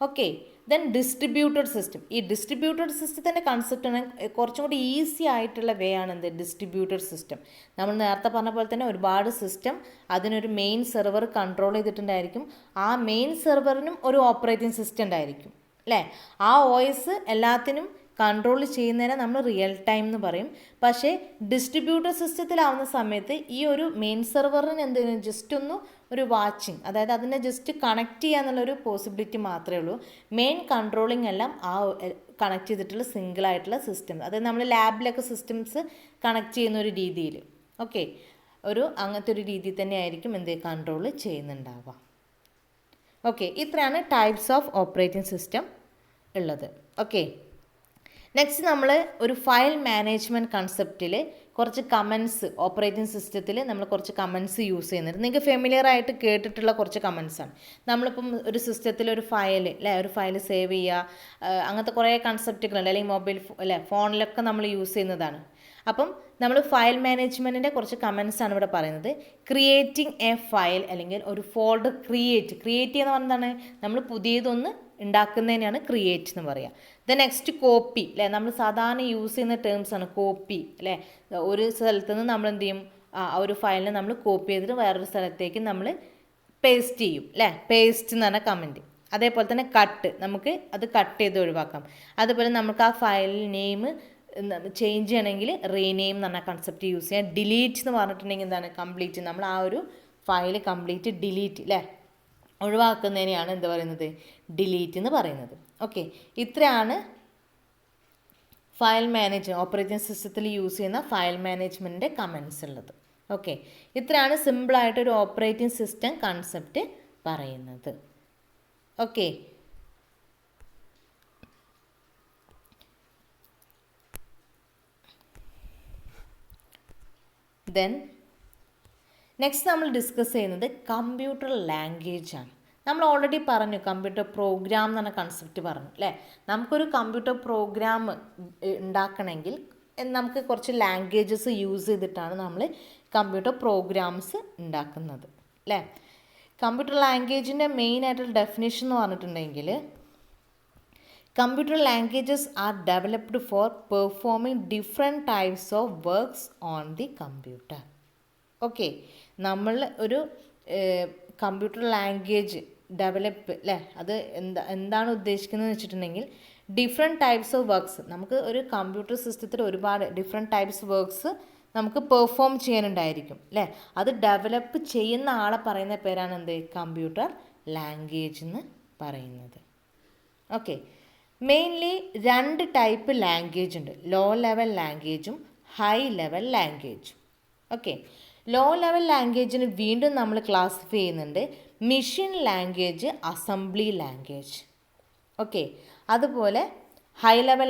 Speaker 1: ഓക്കെ. Then distributed system. ഈ ഡിസ്ട്രിബ്യൂട്ടഡ് സിസ്റ്റത്തിൻ്റെ കൺസെപ്റ്റാണ് കുറച്ചും കൂടി ഈസി ആയിട്ടുള്ള വേ ആണ് എന്ത്, ഡിസ്ട്രിബ്യൂട്ടഡ് സിസ്റ്റം. നമ്മൾ നേരത്തെ പറഞ്ഞ പോലെ തന്നെ ഒരുപാട് സിസ്റ്റം അതിനൊരു മെയിൻ സെർവർ കൺട്രോൾ ചെയ്തിട്ടുണ്ടായിരിക്കും. ആ മെയിൻ സെർവറിനും ഒരു ഓപ്പറേറ്റിംഗ് സിസ്റ്റം ഉണ്ടായിരിക്കും അല്ലേ. ആ OS എല്ലാത്തിനും കൺട്രോൾ ചെയ്യുന്നതിനെ നമ്മൾ റിയൽ ടൈം എന്ന് പറയും. പക്ഷേ ഡിസ്ട്രിബ്യൂട്ടഡ് സിസ്റ്റത്തിലാവുന്ന സമയത്ത് ഈ ഒരു മെയിൻ സെർവറിന് എന്തെങ്കിലും ജസ്റ്റ് ഒന്ന് ഒരു വാച്ചിങ്, അതായത് അതിനെ ജസ്റ്റ് കണക്ട് ചെയ്യുക എന്നുള്ളൊരു പോസിബിലിറ്റി മാത്രമേ ഉള്ളൂ. മെയിൻ കൺട്രോളിങ് എല്ലാം ആ കണക്ട് ചെയ്തിട്ടുള്ള സിംഗിളായിട്ടുള്ള സിസ്റ്റം, അതായത് നമ്മൾ ലാബിലൊക്കെ സിസ്റ്റംസ് കണക്ട് ചെയ്യുന്ന ഒരു രീതിയിൽ, ഓക്കെ, അങ്ങനത്തെ ഒരു രീതിയിൽ തന്നെ ആയിരിക്കും എന്ത് കൺട്രോൾ ചെയ്യുന്നുണ്ടാവുക. ഓക്കെ, ഇത്രയാണ് ടൈപ്സ് ഓഫ് ഓപ്പറേറ്റിംഗ് സിസ്റ്റം ഉള്ളത്. ഓക്കെ, നെക്സ്റ്റ് നമ്മൾ ഒരു ഫയൽ മാനേജ്മെൻറ്റ് കൺസെപ്റ്റിൽ കുറച്ച് കമൻസ് ഓപ്പറേറ്റിംഗ് സിസ്റ്റത്തിൽ നമ്മൾ കുറച്ച് കമൻസ് യൂസ് ചെയ്യുന്നുണ്ട്. നിങ്ങൾക്ക് ഫെമിലിയർ ആയിട്ട് കേട്ടിട്ടുള്ള കുറച്ച് കമൻസാണ്. നമ്മളിപ്പം ഒരു സിസ്റ്റത്തിൽ ഒരു ഫയൽ അല്ലേ, ഒരു ഫയൽ സേവ് ചെയ്യുക, അങ്ങനത്തെ കുറേ കൺസെപ്റ്റുകളുണ്ട്, അല്ലെങ്കിൽ മൊബൈൽ ഫോണിലൊക്കെ നമ്മൾ യൂസ് ചെയ്യുന്നതാണ്. അപ്പം നമ്മൾ ഫയൽ മാനേജ്മെൻറ്റിൻ്റെ കുറച്ച് കമൻസ് ആണ് ഇവിടെ പറയുന്നത്. ക്രിയേറ്റിംഗ് എ ഫയൽ അല്ലെങ്കിൽ ഒരു ഫോൾഡർ ക്രിയേറ്റ് ചെയ്യുന്ന പറഞ്ഞാൽ നമ്മൾ പുതിയതൊന്ന് ഉണ്ടാക്കുന്നതിനാണ് ക്രിയേറ്റ് എന്ന് പറയുക. നെക്സ്റ്റ് കോപ്പി അല്ലേ, നമ്മൾ സാധാരണ യൂസ് ചെയ്യുന്ന ടേംസ് ആണ് കോപ്പി അല്ലേ. ഒരു സ്ഥലത്ത് നിന്ന് നമ്മൾ എന്ത് ചെയ്യും, ഒരു ഫയലിനെ നമ്മൾ കോപ്പി ചെയ്തിട്ട് വേറൊരു സ്ഥലത്തേക്ക് നമ്മൾ പേസ്റ്റ് ചെയ്യും അല്ലേ, പേസ്റ്റ് എന്ന് പറഞ്ഞ കമൻറ്റ്. അതേപോലെ തന്നെ കട്ട്, നമുക്ക് അത് കട്ട് ചെയ്ത് ഒഴിവാക്കാം. അതുപോലെ നമുക്ക് ആ ഫയൽ നെയിം ചേഞ്ച് ചെയ്യണമെങ്കിൽ റീനെയിം എന്ന് പറഞ്ഞ കൺസെപ്റ്റ് യൂസ് ചെയ്യാം. ഡിലീറ്റ് എന്ന് പറഞ്ഞിട്ടുണ്ടെങ്കിൽ എന്താണ്, കംപ്ലീറ്റ് നമ്മൾ ആ ഒരു ഫയൽ കംപ്ലീറ്റ് ഡിലീറ്റ് അല്ലേ ഒഴിവാക്കുന്നതിനെയാണ് എന്ത് പറയുന്നത്, ഡിലീറ്റ് എന്ന് പറയുന്നത്. ഓക്കെ, ഇത്രയാണ് ഫയൽ ഓപ്പറേറ്റിംഗ് സിസ്റ്റത്തിൽ യൂസ് ചെയ്യുന്ന ഫയൽ മാനേജ്മെൻറ്റിൻ്റെ കമൻസ് ഉള്ളത്. ഓക്കെ, ഇത്രയാണ് സിമ്പിളായിട്ടൊരു ഓപ്പറേറ്റിംഗ് സിസ്റ്റം കൺസെപ്റ്റ് പറയുന്നത്. ഓക്കെ, ദെൻ നെക്സ്റ്റ് നമ്മൾ ഡിസ്കസ് ചെയ്യുന്നത് കമ്പ്യൂട്ടർ ലാംഗ്വേജ് ആണ്. നമ്മൾ ഓൾറെഡി പറഞ്ഞു കമ്പ്യൂട്ടർ പ്രോഗ്രാം എന്ന് പറഞ്ഞ കൺസെപ്റ്റ് പറഞ്ഞു അല്ലേ. നമുക്കൊരു കമ്പ്യൂട്ടർ പ്രോഗ്രാം ഉണ്ടാക്കണമെങ്കിൽ നമുക്ക് കുറച്ച് ലാംഗ്വേജസ് യൂസ് ചെയ്തിട്ടാണ് നമ്മൾ കമ്പ്യൂട്ടർ പ്രോഗ്രാംസ് ഉണ്ടാക്കുന്നത് അല്ലേ. കമ്പ്യൂട്ടർ ലാംഗ്വേജിൻ്റെ മെയിൻ ആയിട്ടുള്ള ഡെഫിനേഷൻ എന്ന് പറഞ്ഞിട്ടുണ്ടെങ്കിൽ computer languages are developed four performing different types of works on the computer. Okay, നമ്മൾ ഒരു കമ്പ്യൂട്ടർ ലാംഗ്വേജ് ഡെവലപ്പ് അല്ലേ, അത് എന്താണ് ഉദ്ദേശിക്കുന്നത് വെച്ചിട്ടുണ്ടെങ്കിൽ ഡിഫറെൻറ്റ് ടൈപ്സ് ഓഫ് വർക്ക്സ്, നമുക്ക് ഒരു കമ്പ്യൂട്ടർ സിസ്റ്റത്തിൽ ഒരുപാട് ഡിഫറെൻറ്റ് ടൈപ്സ് വർക്ക്സ് നമുക്ക് പെർഫോം ചെയ്യാനുണ്ടായിരിക്കും അല്ലേ. അത് ഡെവലപ്പ് ചെയ്യുന്ന ആളെ പറയുന്ന പേരാണ് എന്ത്, കമ്പ്യൂട്ടർ ലാംഗ്വേജ് എന്ന് പറയുന്നത്. ഓക്കെ, മെയിൻലി 2 ടൈപ്പ് ലാംഗ്വേജ് ഉണ്ട്, ലോ ലെവൽ ലാംഗ്വേജും ഹൈ ലെവൽ ലാംഗ്വേജും. ഓക്കെ, ലോ ലെവൽ ലാംഗ്വേജിന് വീണ്ടും നമ്മൾ ക്ലാസിഫൈ ചെയ്യുന്നുണ്ട് machine language, assembly language. Okay, അതുപോലെ ഹൈ ലെവൽ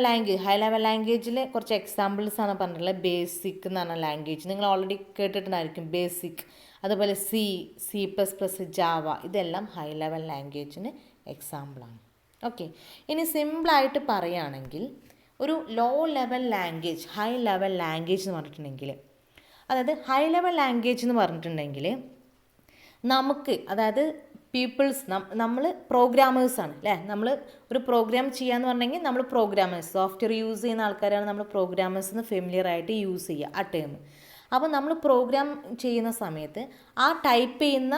Speaker 1: ലാംഗ്വേജിൽ കുറച്ച് എക്സാമ്പിൾസ് ആണ് പറഞ്ഞിട്ടുള്ളത്. ബേസിക് എന്ന് പറഞ്ഞ ലാംഗ്വേജ് നിങ്ങൾ ഓൾറെഡി കേട്ടിട്ടുണ്ടായിരിക്കും, ബേസിക്. അതുപോലെ C++, ജാവ, ഇതെല്ലാം ഹൈ ലെവൽ ലാംഗ്വേജിന് എക്സാമ്പിളാണ്. ഓക്കെ, ഇനി സിമ്പിളായിട്ട് പറയുകയാണെങ്കിൽ ഒരു low level language, high level language എന്ന് പറഞ്ഞിട്ടുണ്ടെങ്കിൽ, അതായത് ഹൈ ലെവൽ ലാംഗ്വേജ് എന്ന് പറഞ്ഞിട്ടുണ്ടെങ്കിൽ നമുക്ക്, അതായത് പീപ്പിൾസ്, നമ്മൾ പ്രോഗ്രാമേഴ്സാണ് അല്ലേ. നമ്മൾ ഒരു പ്രോഗ്രാം ചെയ്യാന്ന് പറഞ്ഞെങ്കിൽ നമ്മൾ പ്രോഗ്രാമേഴ്സ്, സോഫ്റ്റ്വെയർ യൂസ് ചെയ്യുന്ന ആൾക്കാരാണ് നമ്മൾ പ്രോഗ്രാമേഴ്സ് എന്ന് ഫെമിലിയർ ആയിട്ട് യൂസ് ചെയ്യുക ആ ടേം. അപ്പോൾ നമ്മൾ പ്രോഗ്രാം ചെയ്യുന്ന സമയത്ത് ആ ടൈപ്പ് ചെയ്യുന്ന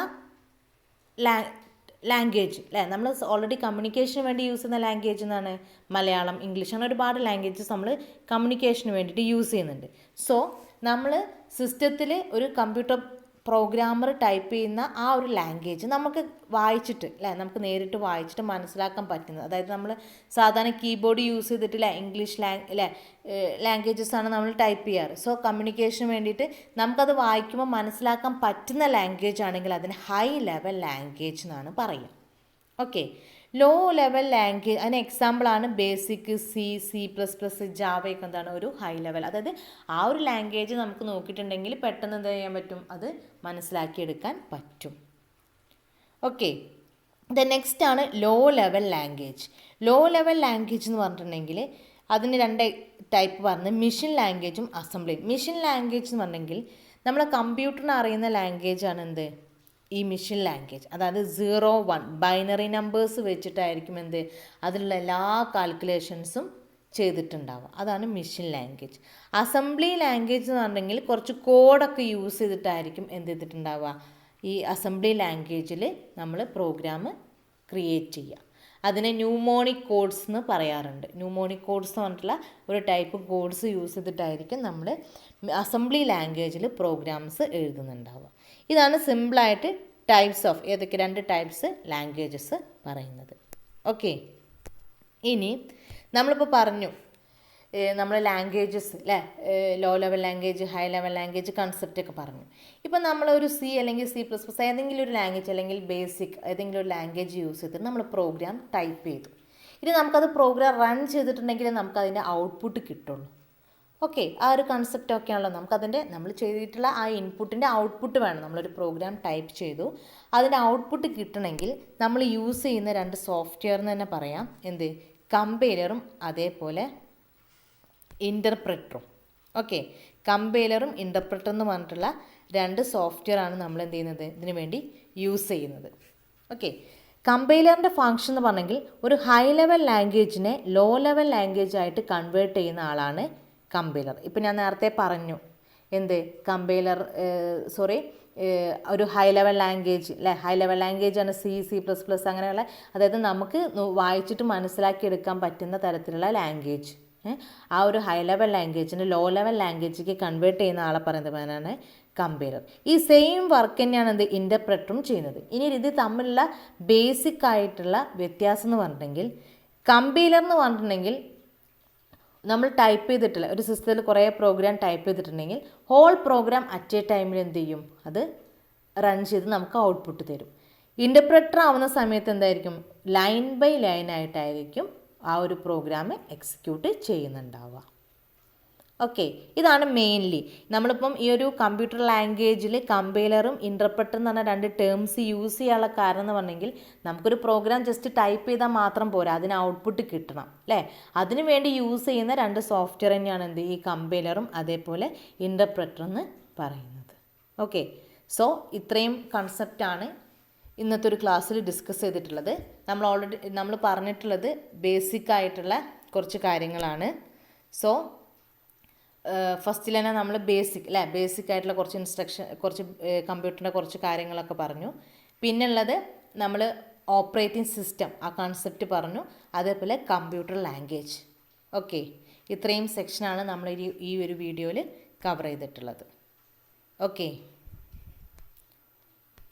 Speaker 1: ലാംഗ്വേജ് അല്ലേ, നമ്മൾ ഓൾറെഡി കമ്മ്യൂണിക്കേഷന് വേണ്ടി യൂസ് ചെയ്യുന്ന ലാംഗ്വേജ് എന്നാണ് മലയാളം, ഇംഗ്ലീഷ്, അങ്ങനെ ഒരുപാട് ലാംഗ്വേജസ് നമ്മൾ കമ്മ്യൂണിക്കേഷന് വേണ്ടിയിട്ട് യൂസ് ചെയ്യുന്നുണ്ട്. സോ നമ്മൾ സിസ്റ്റത്തിൽ ഒരു കമ്പ്യൂട്ടർ പ്രോഗ്രാമർ ടൈപ്പ് ചെയ്യുന്ന ആ ഒരു ലാംഗ്വേജ് നമുക്ക് വായിച്ചിട്ട് അല്ലേ, നമുക്ക് നേരിട്ട് വായിച്ചിട്ട് മനസ്സിലാക്കാൻ പറ്റുന്നത്, അതായത് നമ്മൾ സാധാരണ കീബോർഡ് യൂസ് ചെയ്തിട്ടില്ല ഇംഗ്ലീഷ് ലാംഗ്വേജസ് ആണ് നമ്മൾ ടൈപ്പ് ചെയ്യാറ്. സോ കമ്മ്യൂണിക്കേഷന് വേണ്ടിയിട്ട് നമുക്കത് വായിക്കുമ്പോൾ മനസ്സിലാക്കാൻ പറ്റുന്ന ലാംഗ്വേജ് ആണെങ്കിൽ അതിന് ഹൈ ലെവൽ ലാംഗ്വേജ് എന്നാണ് പറയുക. ഓക്കെ, ലോ ലെവൽ ലാംഗ്വേജ് അതിന് എക്സാമ്പിളാണ് ബേസിക്, C++, ജാവയൊക്കെ എന്താണ് ഒരു ഹൈ ലെവൽ. അതായത് ആ ഒരു ലാംഗ്വേജ് നമുക്ക് നോക്കിയിട്ടുണ്ടെങ്കിൽ പെട്ടെന്ന് എന്ത് ചെയ്യാൻ പറ്റും, അത് മനസ്സിലാക്കിയെടുക്കാൻ പറ്റും. ഓക്കെ, നെക്സ്റ്റ് ആണ് low level language. Low level language എന്ന് പറഞ്ഞിട്ടുണ്ടെങ്കിൽ അതിന് 2 ടൈപ്പ് പറഞ്ഞ് മെഷീൻ ലാംഗ്വേജും അസംബ്ലിയും. മെഷീൻ ലാംഗ്വേജ് എന്ന് പറഞ്ഞെങ്കിൽ നമ്മളെ കമ്പ്യൂട്ടറിന് അറിയുന്ന ലാംഗ്വേജാണ് എന്ത്, ഈ മെഷീൻ ലാംഗ്വേജ്. അതായത് 0, 1 ബൈനറി നമ്പേഴ്സ് വെച്ചിട്ടായിരിക്കും എന്ത് അതിലുള്ള എല്ലാ കാൽക്കുലേഷൻസും ചെയ്തിട്ടുണ്ടാവുക. അതാണ് മെഷീൻ ലാംഗ്വേജ്. അസംബ്ലി ലാംഗ്വേജ് എന്ന് പറഞ്ഞെങ്കിൽ കുറച്ച് കോഡൊക്കെ യൂസ് ചെയ്തിട്ടായിരിക്കും എന്ത് ചെയ്തിട്ടുണ്ടാവുക, ഈ അസംബ്ലി ലാംഗ്വേജിൽ നമ്മൾ പ്രോഗ്രാം ക്രിയേറ്റ് ചെയ്യുക. അതിനെ ന്യൂമോണിക് കോഡ്സ് എന്ന് പറയാറുണ്ട്. ന്യൂമോണിക് കോഡ്സ് എന്ന് പറഞ്ഞിട്ടുള്ള ഒരു ടൈപ്പ് കോഡ്സ് യൂസ് ചെയ്തിട്ടായിരിക്കും നമ്മൾ അസംബ്ലി ലാംഗ്വേജിൽ പ്രോഗ്രാംസ് എഴുതുന്നുണ്ടാവുക. ഇതാണ് സിമ്പിളായിട്ട് ടൈപ്സ് ഓഫ് ഏതൊക്കെ 2 ടൈപ്സ് ലാംഗ്വേജസ് പറയുന്നത്. ഓക്കെ, ഇനി നമ്മളിപ്പോൾ പറഞ്ഞു നമ്മൾ ലാംഗ്വേജസ് അല്ലേ, low level language, high level language concept ഒക്കെ പറഞ്ഞു. ഇപ്പം നമ്മളൊരു C അല്ലെങ്കിൽ C++ ഏതെങ്കിലും ഒരു ലാംഗ്വേജ് അല്ലെങ്കിൽ ബേസിക് ഏതെങ്കിലും ഒരു ലാംഗ്വേജ് യൂസ് ചെയ്തിട്ട് നമ്മൾ പ്രോഗ്രാം ടൈപ്പ് ചെയ്തു. ഇനി നമുക്കത് പ്രോഗ്രാം റൺ ചെയ്തിട്ടുണ്ടെങ്കിൽ നമുക്കതിൻ്റെ ഔട്ട്പുട്ട് കിട്ടുള്ളൂ. ഓക്കെ, ആ ഒരു കൺസെപ്റ്റ് ഒക്കെ ആണല്ലോ. നമുക്കതിൻ്റെ നമ്മൾ ചെയ്തിട്ടുള്ള ആ ഇൻപുട്ടിൻ്റെ ഔട്ട്പുട്ട് വേണം. നമ്മളൊരു പ്രോഗ്രാം ടൈപ്പ് ചെയ്തു, അതിൻ്റെ ഔട്ട്പുട്ട് കിട്ടണമെങ്കിൽ നമ്മൾ യൂസ് ചെയ്യുന്ന 2 സോഫ്റ്റ്വെയർ എന്ന് തന്നെ പറയാം. എന്ത്, കമ്പൈലറും അതേപോലെ ഇൻ്റർപ്രറ്ററും. ഓക്കെ, കമ്പൈലറും ഇൻ്റർപ്രറ്റർ എന്ന് പറഞ്ഞിട്ടുള്ള 2 സോഫ്റ്റ്വെയർ ആണ് നമ്മൾ എന്ത് ചെയ്യുന്നത്, ഇതിനു വേണ്ടി യൂസ് ചെയ്യുന്നത്. ഓക്കെ, കമ്പൈലറിൻ്റെ ഫങ്ഷൻ എന്ന് പറഞ്ഞെങ്കിൽ ഒരു ഹൈ ലെവൽ ലാംഗ്വേജിനെ ലോ ലെവൽ ലാംഗ്വേജ് ആയിട്ട് കൺവേർട്ട് ചെയ്യുന്ന ആളാണ് കമ്പൈലർ. ഇപ്പം ഞാൻ നേരത്തെ പറഞ്ഞു എന്ത്, കമ്പൈലർ ഒരു ഹൈ ലെവൽ ലാംഗ്വേജ് അല്ലേ, ഹൈ ലെവൽ ലാംഗ്വേജാണ് C++, അങ്ങനെയുള്ള, അതായത് നമുക്ക് വായിച്ചിട്ട് മനസ്സിലാക്കിയെടുക്കാൻ പറ്റുന്ന തരത്തിലുള്ള ലാംഗ്വേജ്. ആ ഒരു ഹൈ ലെവൽ ലാംഗ്വേജിന് ലോ ലെവൽ ലാംഗ്വേജിലേക്ക് കൺവേർട്ട് ചെയ്യുന്ന ആളെ പറയുന്നതാണ് കമ്പൈലർ. ഈ സെയിം വർക്ക് തന്നെയാണ് എന്ത് ഇൻ്റർപ്രറ്ററും ചെയ്യുന്നത്. ഇനി ഇത് തമ്മിലുള്ള ബേസിക് ആയിട്ടുള്ള വ്യത്യാസം എന്ന് പറഞ്ഞിട്ടുണ്ടെങ്കിൽ, കമ്പൈലർ എന്ന് പറഞ്ഞിട്ടുണ്ടെങ്കിൽ നമ്മൾ ടൈപ്പ് ചെയ്തിട്ടില്ല ഒരു സിസ്റ്റത്തിൽ കുറേ പ്രോഗ്രാം ടൈപ്പ് ചെയ്തിട്ടുണ്ടെങ്കിൽ ഹോൾ പ്രോഗ്രാം അറ്റ് എ ടൈമിൽ എന്ത് ചെയ്യും, അത് റൺ ചെയ്ത് നമുക്ക് ഔട്ട്പുട്ട് തരും. ഇൻ്റർപ്രറ്റർ ആവുന്ന സമയത്ത് എന്തായിരിക്കും, ലൈൻ ബൈ ലൈൻ ആയിട്ടായിരിക്കും ആ ഒരു പ്രോഗ്രാം എക്സിക്യൂട്ട് ചെയ്യുന്നുണ്ടാവുക. ഓക്കെ, ഇതാണ് മെയിൻലി നമ്മളിപ്പം ഈ ഒരു കമ്പ്യൂട്ടർ ലാംഗ്വേജിൽ കമ്പൈലറും ഇൻ്റർപ്രറ്ററും എന്ന് പറഞ്ഞ 2 ടേംസ് യൂസ് ചെയ്യാനുള്ള കാരണം എന്ന് പറഞ്ഞെങ്കിൽ, നമുക്കൊരു പ്രോഗ്രാം ജസ്റ്റ് ടൈപ്പ് ചെയ്താൽ മാത്രം പോരാ, അതിന് ഔട്ട്പുട്ട് കിട്ടണം അല്ലേ. അതിനു വേണ്ടി യൂസ് ചെയ്യുന്ന 2 സോഫ്റ്റ്വെയർ തന്നെയാണ് എന്ത്, ഈ കമ്പൈലറും അതേപോലെ ഇൻ്റർപ്രറ്റർ എന്ന് പറയുന്നത്. ഓക്കെ, സോ ഇത്രയും കൺസെപ്റ്റാണ് ഇന്നത്തെ ഒരു ക്ലാസ്സിൽ ഡിസ്കസ് ചെയ്തിട്ടുള്ളത്. നമ്മൾ പറഞ്ഞിട്ടുള്ളത് ബേസിക് ആയിട്ടുള്ള കുറച്ച് കാര്യങ്ങളാണ്. സോ ഫസ്റ്റിൽ തന്നെ നമ്മൾ ബേസിക് ആയിട്ടുള്ള കുറച്ച് കമ്പ്യൂട്ടറിൻ്റെ കുറച്ച് കാര്യങ്ങളൊക്കെ പറഞ്ഞു. പിന്നുള്ളത് നമ്മൾ ഓപ്പറേറ്റിംഗ് സിസ്റ്റം ആ കൺസെപ്റ്റ് പറഞ്ഞു, അതേപോലെ കമ്പ്യൂട്ടർ ലാംഗ്വേജ്. ഓക്കെ, ഇത്രയും സെക്ഷനാണ് നമ്മൾ ഈ ഒരു വീഡിയോയിൽ കവർ ചെയ്തിട്ടുള്ളത്. ഓക്കെ.